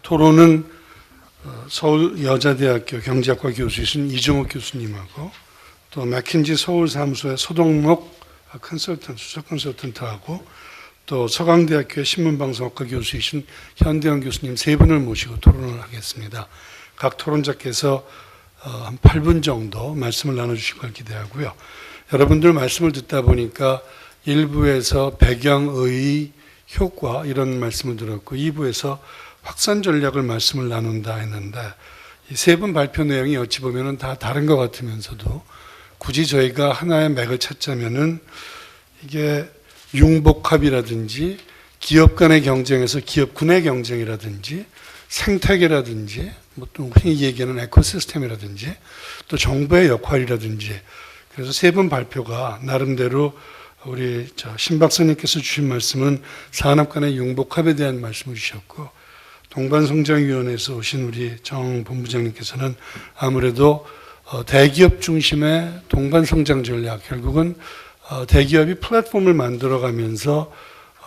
토론은 서울여자대학교 경제학과 교수이신 이종욱 교수님하고 또 맥킨지 서울사무소의 소동목 수석 컨설턴트하고 또 서강대학교 신문방송학과 교수이신 현대영 교수님 세 분을 모시고 토론을 하겠습니다. 각 토론자께서 한 8분 정도 말씀을 나눠주실 걸 기대하고요. 여러분들 말씀을 듣다 보니까 1부에서 배경의 효과 이런 말씀을 들었고 2부에서 확산 전략을 말씀을 나눈다 했는데 이 세 분 발표 내용이 어찌 보면 다 다른 것 같으면서도 굳이 저희가 하나의 맥을 찾자면은 이게 융복합이라든지 기업 간의 경쟁에서 기업군의 경쟁이라든지 생태계라든지 또 흔히 얘기하는 에코시스템이라든지 또 정부의 역할이라든지 그래서 세 분 발표가 나름대로 우리 신 박사님께서 주신 말씀은 산업 간의 융복합에 대한 말씀을 주셨고 동반성장위원회에서 오신 우리 정 본부장님께서는 아무래도 대기업 중심의 동반성장 전략 결국은 대기업이 플랫폼을 만들어가면서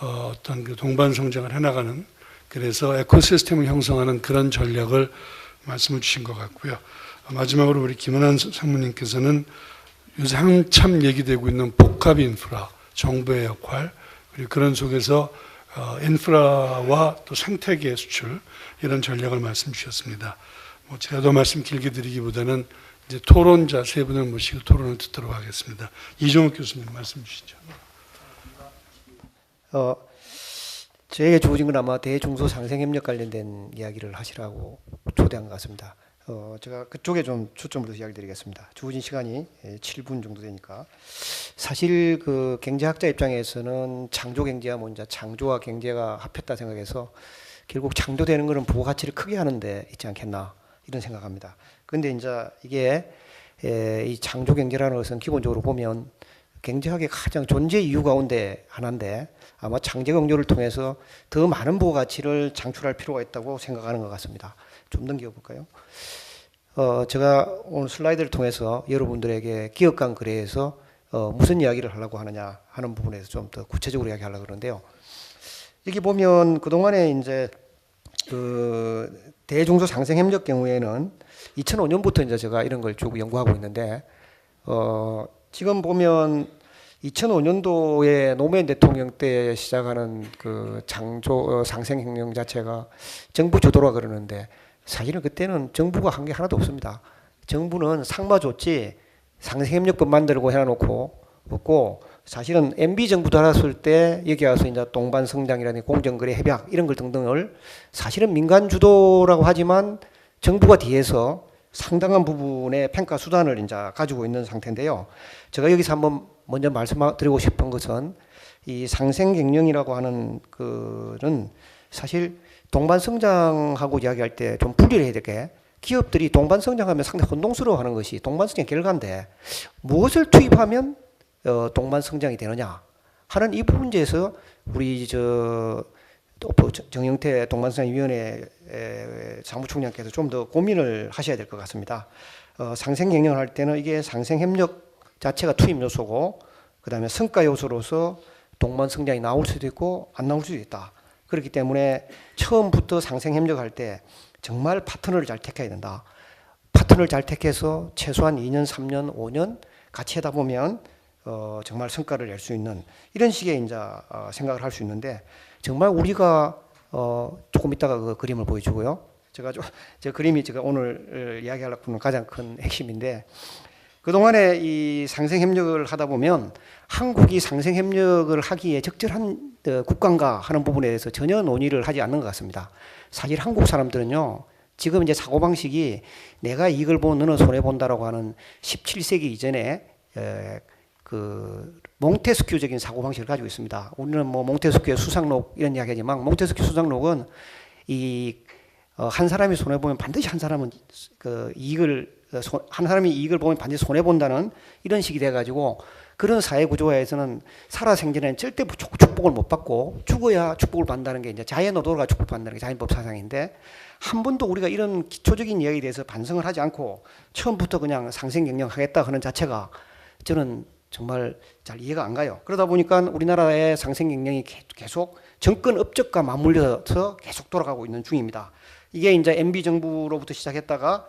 어떤 그 동반성장을 해나가는 그래서 에코시스템을 형성하는 그런 전략을 말씀을 주신 것 같고요. 마지막으로 우리 김은환 상무님께서는 요새 한참 얘기되고 있는 복합 인프라, 정부의 역할, 그리고 그런 속에서 인프라와 또 생태계 수출 이런 전략을 말씀 주셨습니다. 제가 더 말씀 길게 드리기보다는 이제 토론자 세 분을 모시고 토론을 듣도록 하겠습니다. 이종욱 교수님 말씀 주시죠. 저에게 주어진 건 아마 대중소 상생협력 관련된 이야기를 하시라고 초대한 것 같습니다. 제가 그쪽에 좀 초점을 둬서 이야기 드리겠습니다. 주어진 시간이 7분 정도 되니까. 사실 그 경제학자 입장에서는 창조경제와 먼저 창조와 경제가 합했다 생각해서 결국 창조되는 것은 부가가치를 크게 하는데 있지 않겠나 이런 생각합니다. 그런데 이제 이게 이 창조경제라는 것은 기본적으로 보면 경제학의 가장 존재 이유 가운데 하나인데 아마 창조경제를 통해서 더 많은 부가가치를 창출할 필요가 있다고 생각하는 것 같습니다. 좀 넘겨볼까요? 제가 오늘 슬라이드를 통해서 여러분들에게 기업 간 거래에서 무슨 이야기를 하려고 하느냐 하는 부분에서 좀 더 구체적으로 이야기하려고 그러는데요. 여기 보면 그동안에 이제 그 대중소 상생협력 경우에는 2005년부터 이제 제가 이런 걸 쭉 연구하고 있는데 지금 보면 2005년도에 노무현 대통령 때 시작하는 그 상생협력 자체가 정부 주도라 그러는데 사실은 그때는 정부가 한 게 하나도 없습니다. 정부는 상마 줬지 상생협력법 만들고 해놓고 없고 사실은 MB 정부도 알았을 때 여기 와서 이제 동반성장이라든지 공정거래 협약 이런 걸 등등을 사실은 민간 주도라고 하지만 정부가 뒤에서 상당한 부분의 평가 수단을 이제 가지고 있는 상태인데요. 제가 여기서 한번 먼저 말씀드리고 싶은 것은 이 상생경영이라고 하는 거는 사실 동반성장하고 이야기할 때 좀 분리를 해야 될 게 기업들이 동반성장하면 상당히 혼동스러워하는 것이 동반성장 결과인데 무엇을 투입하면 동반성장이 되느냐 하는 이 부분에서 우리 정영태 동반성장위원회 사무총장께서 좀 더 고민을 하셔야 될 것 같습니다. 상생경영을 할 때는 이게 상생협력 자체가 투입 요소고 그 다음에 성과 요소로서 동반성장이 나올 수도 있고 안 나올 수도 있다. 그렇기 때문에 처음부터 상생협력할 때 정말 파트너를 잘 택해야 된다. 파트너를 잘 택해서 최소한 2년, 3년, 5년 같이 하다 보면 정말 성과를 낼 수 있는 이런 식의 이제 생각을 할 수 있는데 정말 우리가 조금 이따가 그 그림을 보여주고요. 제 그림이 제가 오늘 이야기하려고 하는 가장 큰 핵심인데 그동안에 이 상생협력을 하다 보면 한국이 상생협력을 하기에 적절한 국가인가 하는 부분에 대해서 전혀 논의를 하지 않는 것 같습니다. 사실 한국 사람들은요, 지금 이제 사고방식이 내가 이익을 보면 너는 손해본다라고 하는 17세기 이전에 그 몽테스큐적인 사고방식을 가지고 있습니다. 우리는 뭐 몽테스큐의 수상록 이런 이야기 하지만 몽테스큐 수상록은 한 사람이 손해보면 반드시 한 사람은 한 사람이 이익을 보면 반드시 손해본다는 이런 식이 돼가지고 그런 사회 구조화에서는 살아생전에는 절대 축복을 못 받고 죽어야 축복을 받는다는 게 이제 자연노도가 축복받는다는 게 자연법 사상인데 한 번도 우리가 이런 기초적인 이야기에 대해서 반성을 하지 않고 처음부터 그냥 상생경영하겠다 하는 자체가 저는 정말 잘 이해가 안 가요. 그러다 보니까 우리나라의 상생경영이 계속 정권 업적과 맞물려서 계속 돌아가고 있는 중입니다. 이게 이제 MB 정부로부터 시작했다가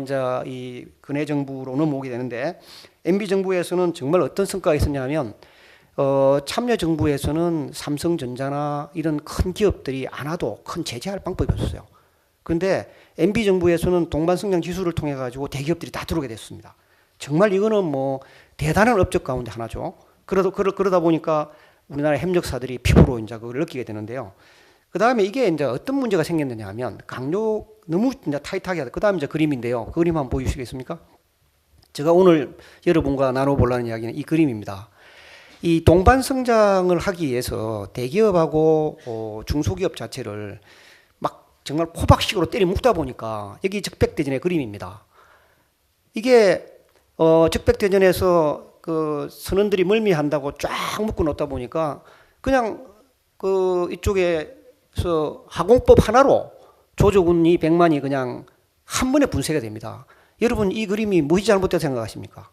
이제 이 근해 정부로 넘어오게 되는데 MB 정부에서는 정말 어떤 성과가 있었냐면 참여 정부에서는 삼성전자나 이런 큰 기업들이 안 와도 큰 제재할 방법이 없었어요. 그런데 MB 정부에서는 동반성장 지수를 통해 가지고 대기업들이 다 들어오게 됐습니다. 정말 이거는 뭐 대단한 업적 가운데 하나죠. 그러다 보니까 우리나라 협력사들이 피부로 이제 그걸 느끼게 되는데요. 그 다음에 이게 이제 어떤 문제가 생겼느냐 하면 강요 너무 이제 타이트하게 하다. 그 다음 이제 그림인데요. 그 그림 한번 보여주시겠습니까? 제가 오늘 여러분과 나눠보려는 이야기는 이 그림입니다. 이 동반 성장을 하기 위해서 대기업하고 중소기업 자체를 막 정말 포박식으로 때려 묶다 보니까 여기 적백대전의 그림입니다. 이게 적백대전에서 그 선원들이 멀미한다고 쫙 묶어 놓다 보니까 그냥 그 이쪽에서 하공법 하나로 조조군이 100만이 그냥 한 번에 분쇄가 됩니다. 여러분 이 그림이 무엇이 잘못됐다고 생각하십니까?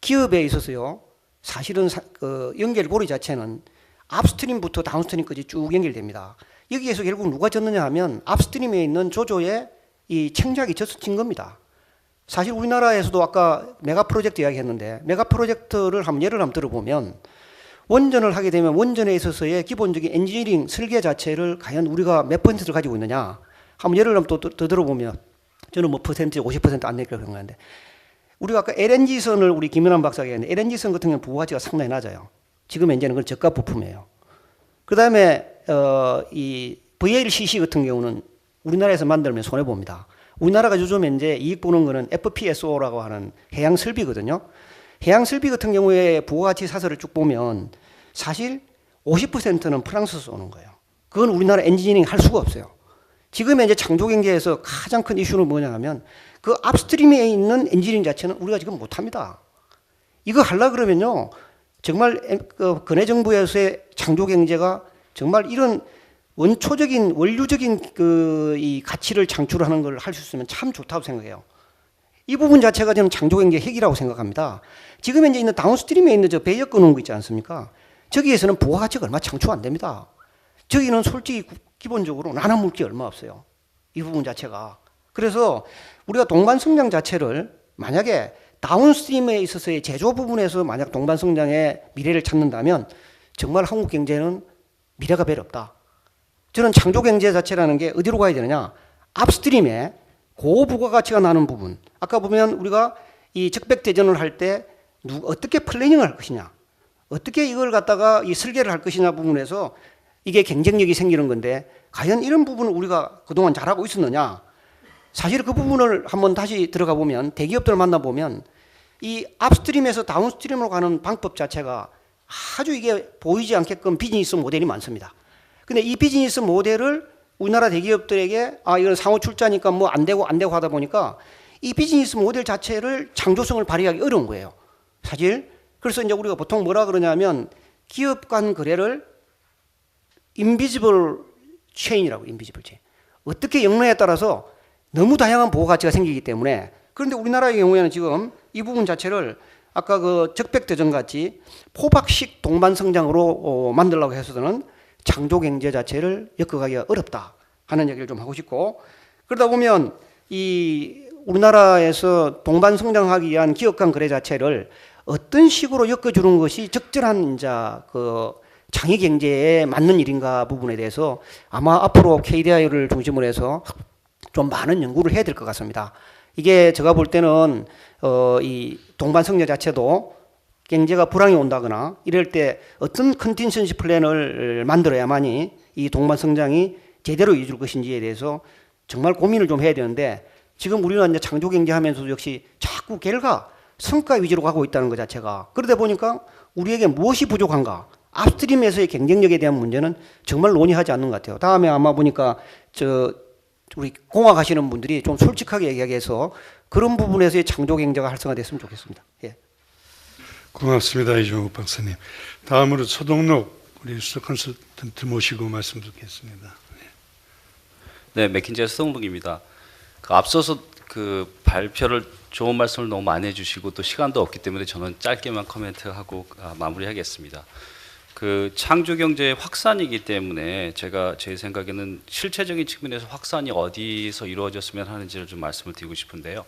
기업에 있어서요. 사실은 그 연결고리 자체는 앞스트림부터 다운스트림까지 쭉 연결됩니다. 여기에서 결국 누가 졌느냐 하면 앞스트림에 있는 조조의 이 챙작이 진 겁니다. 사실 우리나라에서도 아까 메가 프로젝트 이야기했는데 메가 프로젝트를 예를 한번 들어보면 원전을 하게 되면 원전에 있어서의 기본적인 엔지니어링 설계 자체를 과연 우리가 몇 퍼센트를 가지고 있느냐 한번 예를 한번 더 들어보면 저는 뭐 퍼센트 50% 안 내려고 생각하는데 우리가 아까 LNG선을 우리 김연한 박사가 얘기했는데 LNG선 같은 경우는 부가가치가 상당히 낮아요. 지금 현재는 그건 저가 부품이에요. 그 다음에 이 VLCC 같은 경우는 우리나라에서 만들면 손해봅니다. 우리나라가 요즘 현재 이익 보는 거는 FPSO라고 하는 해양 설비거든요. 해양 설비 같은 경우에 부가가치 사설을 쭉 보면 사실 50%는 프랑스에서 오는 거예요. 그건 우리나라 엔지니어링 할 수가 없어요. 지금 현재 창조경제에서 가장 큰 이슈는 뭐냐 하면 그 앞스트림에 있는 엔지니어링 자체는 우리가 지금 못합니다. 이거 하려고 그러면요. 정말 그 근해 정부에서의 창조경제가 정말 이런 원초적인 원류적인 그 이 가치를 창출하는 걸 할 수 있으면 참 좋다고 생각해요. 이 부분 자체가 저는 창조경제 핵이라고 생각합니다. 지금 현재 있는 다운스트림에 있는 저 배역 끊은 거 있지 않습니까? 저기에서는 부가가치가 얼마 창출 안 됩니다. 저기는 솔직히 기본적으로 나눠 먹을 게 얼마 없어요. 이 부분 자체가. 그래서 우리가 동반성장 자체를 만약에 다운스트림에 있어서의 제조 부분에서 만약 동반성장의 미래를 찾는다면 정말 한국 경제는 미래가 별로 없다. 저는 창조경제 자체라는 게 어디로 가야 되느냐. 앞스트림에 고부가가치가 나는 부분. 아까 보면 우리가 이 적백대전을 할 때 어떻게 플래닝을 할 것이냐. 어떻게 이걸 갖다가 이 설계를 할 것이냐 부분에서 이게 경쟁력이 생기는 건데 과연 이런 부분을 우리가 그동안 잘하고 있었느냐. 사실 그 부분을 한번 다시 들어가 보면 대기업들을 만나보면 이 앞스트림에서 다운스트림으로 가는 방법 자체가 아주 이게 보이지 않게끔 비즈니스 모델이 많습니다. 근데 이 비즈니스 모델을 우리나라 대기업들에게 이건 상호 출자니까 뭐 안 되고 하다 보니까 이 비즈니스 모델 자체를 창조성을 발휘하기 어려운 거예요. 사실. 그래서 이제 우리가 보통 뭐라 그러냐면 기업 간 거래를 인비지블 체인이라고 인비지블 체인. 어떻게 영역에 따라서 너무 다양한 보호 가치가 생기기 때문에 그런데 우리나라의 경우에는 지금 이 부분 자체를 아까 그 적백대전 같이 포박식 동반 성장으로 만들려고 해서는 창조 경제 자체를 엮어가기가 어렵다 하는 얘기를 좀 하고 싶고 그러다 보면 이 우리나라에서 동반 성장하기 위한 기업 간 거래 자체를 어떤 식으로 엮어주는 것이 적절한 이제 그 장애 경제에 맞는 일인가 부분에 대해서 아마 앞으로 KDI를 중심으로 해서 좀 많은 연구를 해야 될 것 같습니다. 이게 제가 볼 때는 이 동반 성장 자체도 경제가 불황이 온다거나 이럴 때 어떤 컨틴전시 플랜을 만들어야만이 이 동반 성장이 제대로 이루어질 것인지에 대해서 정말 고민을 좀 해야 되는데 지금 우리는 이제 창조 경제 하면서도 역시 자꾸 결과 성과 위주로 가고 있다는 것 자체가 그러다 보니까 우리에게 무엇이 부족한가 앞스트림에서의 경쟁력에 대한 문제는 정말 논의하지 않는 것 같아요. 다음에 아마 보니까 우리 공학 하시는 분들이 좀 솔직하게 이야기해서 그런 부분에서의 창조 경제가 활성화됐으면 좋겠습니다. 예. 고맙습니다. 이종욱 박사님. 다음으로 서동록 우리 수석 컨설턴트 모시고 말씀 듣겠습니다. 네, 맥킨지의 서동록입니다. 앞서서 그 발표를 좋은 말씀을 너무 많이 해주시고 또 시간도 없기 때문에 저는 짧게만 코멘트하고 마무리하겠습니다. 그 창조 경제의 확산이기 때문에 제가 제 생각에는 실체적인 측면에서 확산이 어디서 이루어졌으면 하는지를 좀 말씀을 드리고 싶은데요.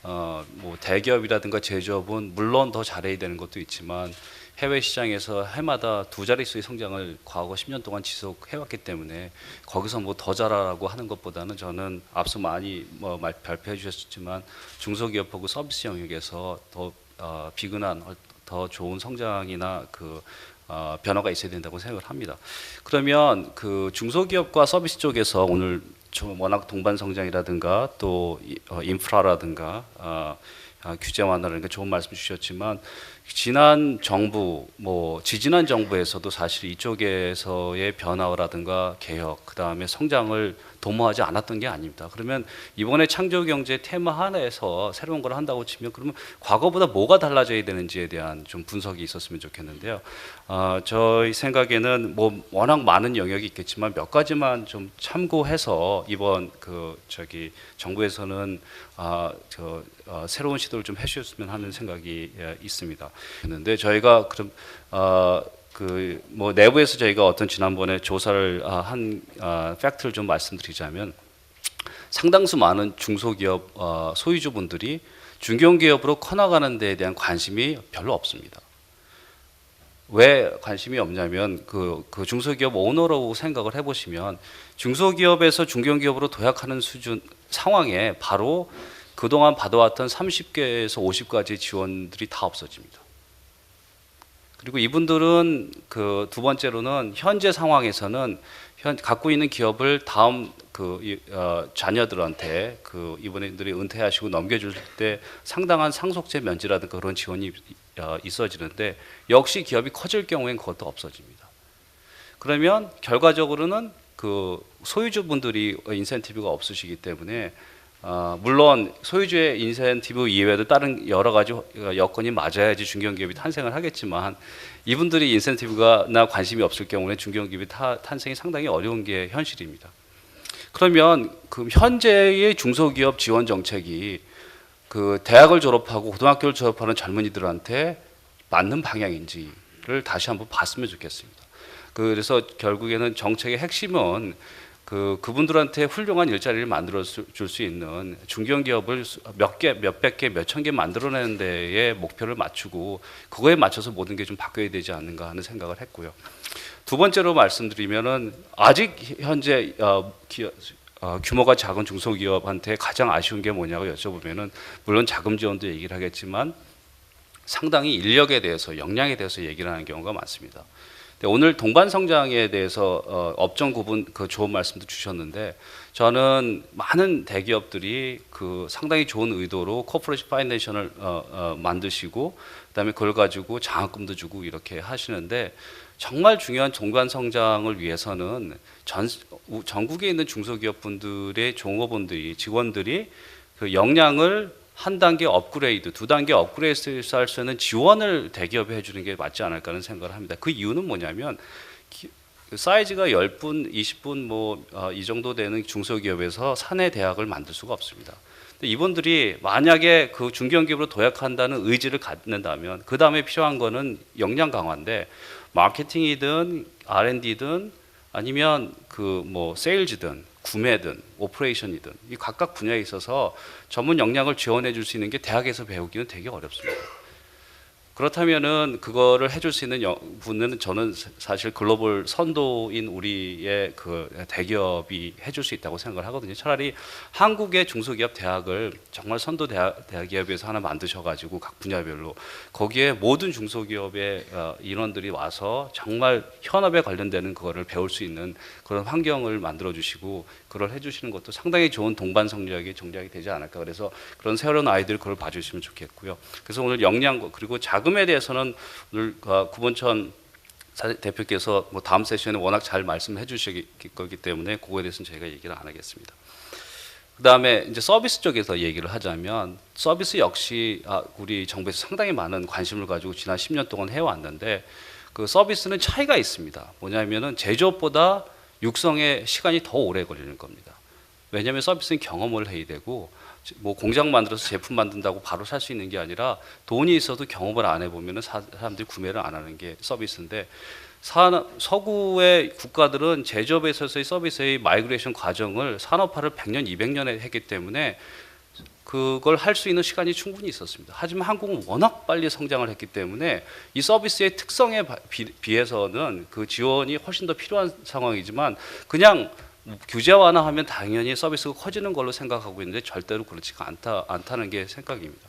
뭐 대기업이라든가 제조업은 물론 더 잘해야 되는 것도 있지만 해외 시장에서 해마다 두 자릿수의 성장을 과거 10년 동안 지속해왔기 때문에 거기서 뭐 더 잘하라고 하는 것보다는 저는 앞서 많이 뭐 발표해 주셨지만 중소기업하고 서비스 영역에서 더 비근한 더 좋은 성장이나 변화가 있어야 된다고 생각을 합니다. 그러면 그 중소기업과 서비스 쪽에서 오늘 워낙 동반 성장이라든가 또 인프라라든가 규제 완화라든가 좋은 말씀 주셨지만 지난 정부 뭐 지지난 정부에서도 사실 이쪽에서의 변화라든가 개혁 그다음에 성장을 도모하지 않았던 게 아닙니다. 그러면 이번에 창조경제 테마 하나에서 새로운 걸 한다고 치면 그러면 과거보다 뭐가 달라져야 되는지에 대한 좀 분석이 있었으면 좋겠는데요. 저희 생각에는 뭐 워낙 많은 영역이 있겠지만 몇 가지만 좀 참고해서 이번 정부에서는 새로운 시도를 좀 해주셨으면 하는 생각이 있습니다. 그런데 저희가 그럼 뭐 내부에서 저희가 어떤 지난번에 조사를 한 팩트를 좀 말씀드리자면 상당수 많은 중소기업 소유주분들이 중견기업으로 커나가는 데에 대한 관심이 별로 없습니다. 왜 관심이 없냐면 그 중소기업 오너라고 생각을 해보시면 중소기업에서 중견기업으로 도약하는 수준 상황에 바로 그동안 받아왔던 30개에서 50가지 지원들이 다 없어집니다. 그리고 이분들은 그 두 번째로는 현재 상황에서는 갖고 있는 기업을 다음 자녀들한테 이분들이 은퇴하시고 넘겨줄 때 상당한 상속세 면제라든가 그런 지원이 있어지는데 역시 기업이 커질 경우엔 그것도 없어집니다. 그러면 결과적으로는 그 소유주분들이 인센티브가 없으시기 때문에 물론 소유주의 인센티브 이외에도 다른 여러 가지 여건이 맞아야지 중견기업이 탄생을 하겠지만 이분들이 인센티브나 관심이 없을 경우에 중견기업이 탄생이 상당히 어려운 게 현실입니다. 그러면 그 현재의 중소기업 지원 정책이 그 대학을 졸업하고 고등학교를 졸업하는 젊은이들한테 맞는 방향인지를 다시 한번 봤으면 좋겠습니다. 그래서 결국에는 정책의 핵심은 그분들한테 훌륭한 일자리를 만들어 줄 수 있는 중견기업을 몇백 개, 몇천 개 만들어내는 데에 목표를 맞추고 그거에 맞춰서 모든 게 좀 바뀌어야 되지 않는가 하는 생각을 했고요. 두 번째로 말씀드리면은 아직 현재 규모가 작은 중소기업한테 가장 아쉬운 게 뭐냐고 여쭤보면은 물론 자금 지원도 얘기를 하겠지만 상당히 인력에 대해서 역량에 대해서 얘기를 하는 경우가 많습니다. 오늘 동반 성장에 대해서 업종 구분 좋은 말씀도 주셨는데 저는 많은 대기업들이 상당히 좋은 의도로 코퍼레이션 파이낸셜을 만드시고 그다음에 그걸 가지고 장학금도 주고 이렇게 하시는데 정말 중요한 동반 성장을 위해서는 전국에 있는 중소기업 분들의 종업원들이 직원들이 그 역량을 한 단계 업그레이드, 두 단계 업그레이드 할 수 있는 지원을 대기업에 해주는 게 맞지 않을까 하는 생각을 합니다. 그 이유는 뭐냐면 사이즈가 10분, 20분 이 정도 되는 중소기업에서 사내 대학을 만들 수가 없습니다. 근데 이분들이 만약에 그 중견기업으로 도약한다는 의지를 갖는다면 그 다음에 필요한 거는 역량 강화인데 마케팅이든 R&D든 아니면 세일즈든 구매든 오퍼레이션이든 이 각각 분야에 있어서 전문 역량을 지원해 줄 수 있는 게 대학에서 배우기는 되게 어렵습니다. 그렇다면은 그거를 해줄 수 있는 분은 저는 사실 글로벌 선도인 우리의 대기업이 해줄 수 있다고 생각을 하거든요. 차라리 한국의 중소기업 대학을 정말 선도 대기업에서 하나 만드셔가지고 각 분야별로 거기에 모든 중소기업의 인원들이 와서 정말 현업에 관련되는 그거를 배울 수 있는 그런 환경을 만들어 주시고 그걸 해주시는 것도 상당히 좋은 동반 성장이 되지 않을까. 그래서 그런 새로운 아이들 그걸 봐주시면 좋겠고요. 그래서 오늘 역량 그리고 자금에 대해서는 오늘 구본천 대표께서 다음 세션에 워낙 잘 말씀해 주실 거기 때문에 그거에 대해서는 저희가 얘기를 안 하겠습니다. 그다음에 이제 서비스 쪽에서 얘기를 하자면 서비스 역시 우리 정부에서 상당히 많은 관심을 가지고 지난 10년 동안 해왔는데 그 서비스는 차이가 있습니다. 뭐냐면은 제조업보다 육성의 시간이 더 오래 걸리는 겁니다. 왜냐하면 서비스는 경험을 해야 되고 공장 만들어서 제품 만든다고 바로 살 수 있는 게 아니라 돈이 있어도 경험을 안 해보면 사람들이 구매를 안 하는 게 서비스인데 서구의 국가들은 제조업에 있어서의 서비스의 마이그레이션 과정을 산업화를 100년, 200년에 했기 때문에 그걸 할 수 있는 시간이 충분히 있었습니다. 하지만 한국은 워낙 빨리 성장을 했기 때문에 이 서비스의 특성에 비해서는 그 지원이 훨씬 더 필요한 상황이지만 그냥 규제 완화하면 당연히 서비스가 커지는 걸로 생각하고 있는데 절대로 그렇지가 않다는 게 생각입니다.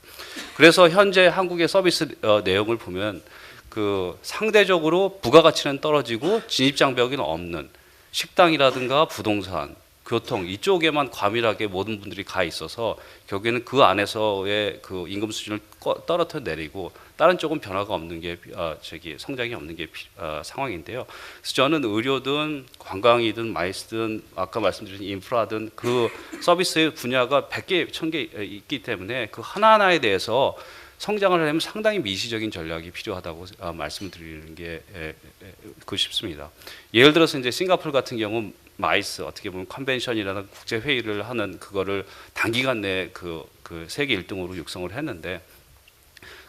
그래서 현재 한국의 서비스 내용을 보면 그 상대적으로 부가가치는 떨어지고 진입장벽이 없는 식당이라든가 부동산, 교통 이쪽에만 과밀하게 모든 분들이 가 있어서 결국에는 그 안에서의 그 임금 수준을 떨어져 내리고 다른 쪽은 변화가 없는 게 성장이 없는 게 상황인데요. 그래서 저는 의료든 관광이든 마이스든 아까 말씀드린 인프라든 그 서비스의 분야가 100개, 1000개 있기 때문에 그 하나하나에 대해서 성장을 하려면 상당히 미시적인 전략이 필요하다고 말씀드리는 게 싶습니다. 예를 들어서 이제 싱가포르 같은 경우 마이스 어떻게 보면 컨벤션이라는 국제 회의를 하는 그거를 단기간 내에 그 세계 1등으로 육성을 했는데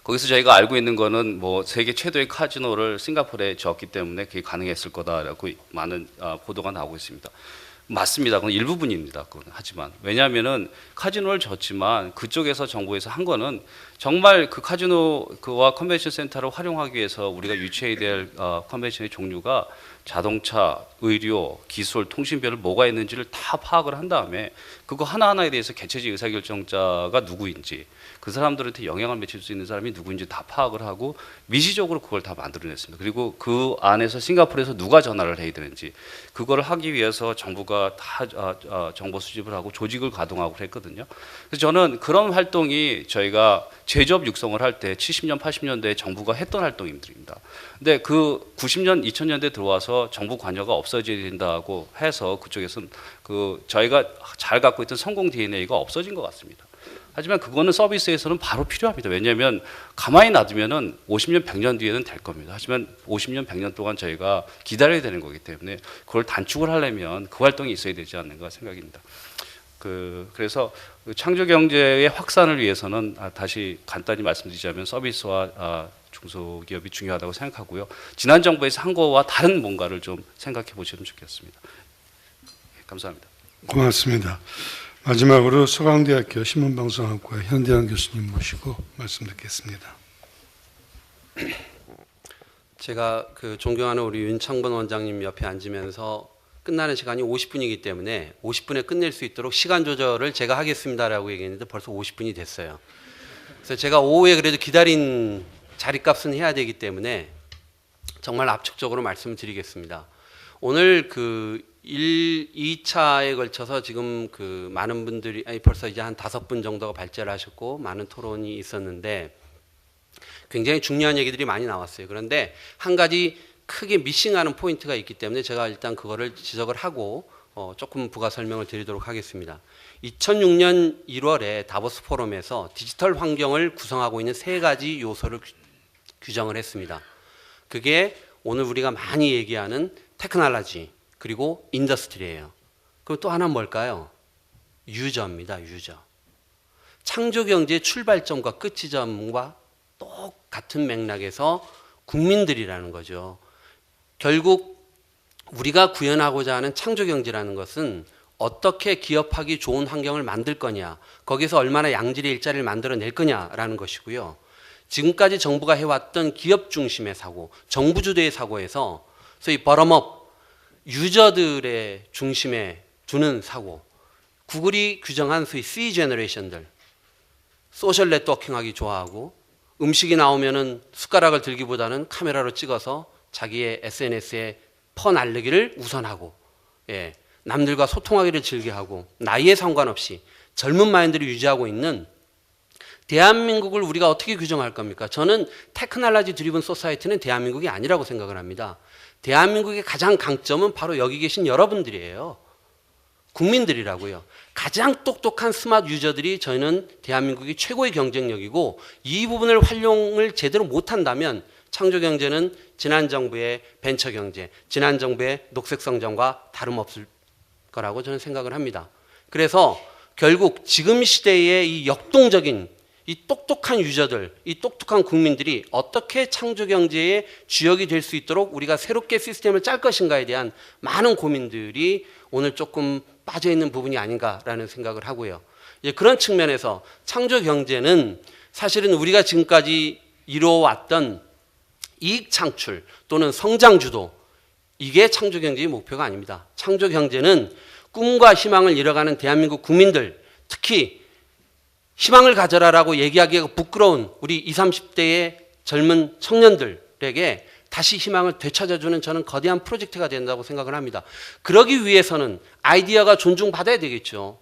거기서 저희가 알고 있는 거는 뭐 세계 최대의 카지노를 싱가포르에 졌기 때문에 그게 가능했을 거다라고 많은 보도가 나오고 있습니다. 맞습니다. 그건 일부분입니다. 그건 하지만 왜냐하면은 카지노를 졌지만 그쪽에서 정부에서 한 거는 정말 그 카지노 그와 컨벤션 센터를 활용하기 위해서 우리가 유치해야 될 컨벤션의 종류가 자동차, 의료, 기술, 통신별로 뭐가 있는지를 다 파악을 한 다음에 그거 하나하나에 대해서 개최지 의사결정자가 누구인지 그 사람들한테 영향을 미칠 수 있는 사람이 누구인지 다 파악을 하고 미시적으로 그걸 다 만들어냈습니다. 그리고 그 안에서 싱가포르에서 누가 전화를 해야 되는지 그걸 하기 위해서 정부가 다 정보 수집을 하고 조직을 가동하고 했거든요. 그래서 저는 그런 활동이 저희가 제조업 육성을 할 때 70년, 80년대에 정부가 했던 활동들입니다. 근데 그 90년, 2000년대 들어와서 정부 관여가 없어져야 된다고 해서 그쪽에서는 그 저희가 잘 갖고 있던 성공 DNA가 없어진 것 같습니다. 하지만 그거는 서비스에서는 바로 필요합니다. 왜냐하면 가만히 놔두면은 50년, 100년 뒤에는 될 겁니다. 하지만 50년, 100년 동안 저희가 기다려야 되는 거기 때문에 그걸 단축을 하려면 그 활동이 있어야 되지 않는가 생각입니다. 그래서 창조 경제의 확산을 위해서는 다시 간단히 말씀드리자면 서비스와 중소기업이 중요하다고 생각하고요. 지난 정부에서 한 거와 다른 뭔가를 좀 생각해 보시면 좋겠습니다. 감사합니다. 고맙습니다. 마지막으로 서강대학교 신문방송학과 현대한 교수님 모시고 말씀 듣겠습니다. 제가 그 존경하는 우리 윤창번 원장님 옆에 앉으면서 끝나는 시간이 50분이기 때문에 50분에 끝낼 수 있도록 시간 조절을 제가 하겠습니다라고 얘기했는데 벌써 50분이 됐어요. 그래서 제가 오후에 그래도 기다린 자리값은 해야 되기 때문에 정말 압축적으로 말씀드리겠습니다. 오늘 그 2차에 걸쳐서 지금 그 많은 분들이 벌써 이제 한 5분 정도가 발제를 하셨고 많은 토론이 있었는데 굉장히 중요한 얘기들이 많이 나왔어요. 그런데 한 가지 크게 미싱하는 포인트가 있기 때문에 제가 일단 그거를 지적을 하고 조금 부가 설명을 드리도록 하겠습니다. 2006년 1월에 다보스 포럼에서 디지털 환경을 구성하고 있는 3가지 요소를 규정을 했습니다. 그게 오늘 우리가 많이 얘기하는 테크놀로지 그리고 인더스트리예요. 그럼 또 하나는 뭘까요? 유저입니다. 유저. 창조경제의 출발점과 끝 지점과 똑같은 맥락에서 국민들이라는 거죠. 결국 우리가 구현하고자 하는 창조경제라는 것은 어떻게 기업하기 좋은 환경을 만들 거냐, 거기서 얼마나 양질의 일자리를 만들어낼 거냐라는 것이고요. 지금까지 정부가 해왔던 기업 중심의 사고, 정부 주도의 사고에서 소위 버럼업, 유저들의 중심에 두는 사고, 구글이 규정한 소위 C 제너레이션들, 소셜 네트워킹하기 좋아하고 음식이 나오면은 숟가락을 들기보다는 카메라로 찍어서 자기의 SNS에 퍼날르기를 우선하고, 남들과 소통하기를 즐겨하고 나이에 상관없이 젊은 마인드를 유지하고 있는 대한민국을 우리가 어떻게 규정할 겁니까? 저는 테크놀로지 드리븐 소사이티는 대한민국이 아니라고 생각을 합니다. 대한민국의 가장 강점은 바로 여기 계신 여러분들이에요. 국민들이라고요. 가장 똑똑한 스마트 유저들이 저희는 대한민국이 최고의 경쟁력이고 이 부분을 활용을 제대로 못한다면 창조경제는 지난 정부의 벤처경제, 지난 정부의 녹색성장과 다름없을 거라고 저는 생각을 합니다. 그래서 결국 지금 시대의 이 역동적인 이 똑똑한 유저들, 이 똑똑한 국민들이 어떻게 창조경제의 주역이 될 수 있도록 우리가 새롭게 시스템을 짤 것인가에 대한 많은 고민들이 오늘 조금 빠져있는 부분이 아닌가라는 생각을 하고요. 그런 측면에서 창조경제는 사실은 우리가 지금까지 이루어왔던 이익 창출 또는 성장 주도, 이게 창조경제의 목표가 아닙니다. 창조경제는 꿈과 희망을 잃어가는 대한민국 국민들, 특히 희망을 가져라라고 얘기하기가 부끄러운 우리 20, 30대의 젊은 청년들에게 다시 희망을 되찾아주는 저는 거대한 프로젝트가 된다고 생각을 합니다. 그러기 위해서는 아이디어가 존중받아야 되겠죠.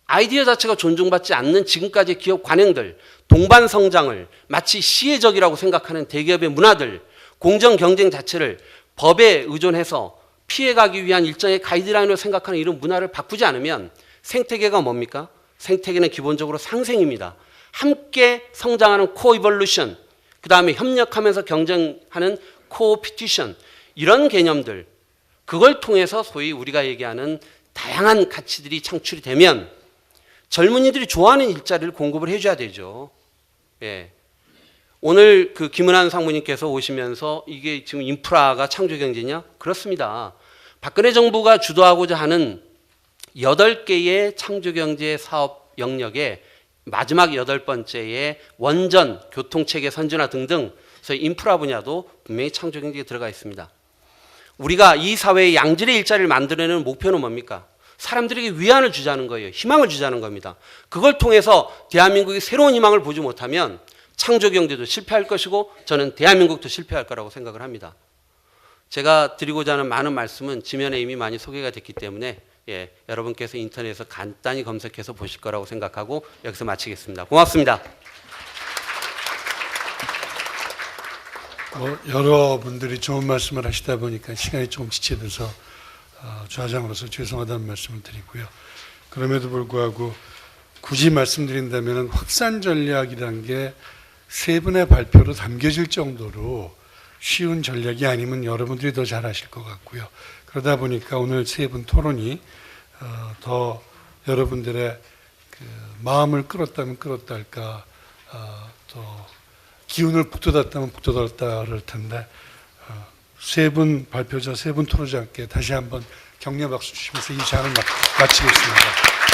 아이디어 자체가 존중받지 않는 지금까지 기업 관행들, 동반 성장을 마치 시혜적이라고 생각하는 대기업의 문화들, 공정 경쟁 자체를 법에 의존해서 피해가기 위한 일정의 가이드라인으로 생각하는 이런 문화를 바꾸지 않으면 생태계가 뭡니까? 생태계는 기본적으로 상생입니다. 함께 성장하는 코이볼루션, 그 다음에 협력하면서 경쟁하는 코피티션, 이런 개념들, 그걸 통해서 소위 우리가 얘기하는 다양한 가치들이 창출이 되면 젊은이들이 좋아하는 일자리를 공급을 해줘야 되죠. 예. 오늘 그 김은환 상무님께서 오시면서 이게 지금 인프라가 창조경제냐? 그렇습니다. 박근혜 정부가 주도하고자 하는 8개의 창조경제 사업 영역에 마지막 8번째의 원전, 교통체계 선진화 등등 그래서 인프라 분야도 분명히 창조경제에 들어가 있습니다. 우리가 이 사회의 양질의 일자리를 만들어내는 목표는 뭡니까? 사람들에게 위안을 주자는 거예요. 희망을 주자는 겁니다. 그걸 통해서 대한민국이 새로운 희망을 보지 못하면 창조경제도 실패할 것이고 저는 대한민국도 실패할 거라고 생각을 합니다. 제가 드리고자 하는 많은 말씀은 지면에 이미 많이 소개가 됐기 때문에 여러분께서 인터넷에서 간단히 검색해서 보실 거라고 생각하고 여기서 마치겠습니다. 고맙습니다. 여러분들이 좋은 말씀을 하시다 보니까 시간이 조금 지체돼서 좌장으로서 죄송하다는 말씀을 드리고요. 그럼에도 불구하고 굳이 말씀드린다면 확산 전략이라는 게 세 분의 발표로 담겨질 정도로 쉬운 전략이 아니면 여러분들이 더 잘하실 것 같고요. 그러다 보니까 오늘 세 분 토론이 더 여러분들의 그 마음을 끌었다면 끌었다 할까, 또 기운을 북돋았다면 북돋았다 그럴 텐데 세 분 발표자, 세 분 토론자께 다시 한번 격려 박수 주시면서 이 장을 마치겠습니다.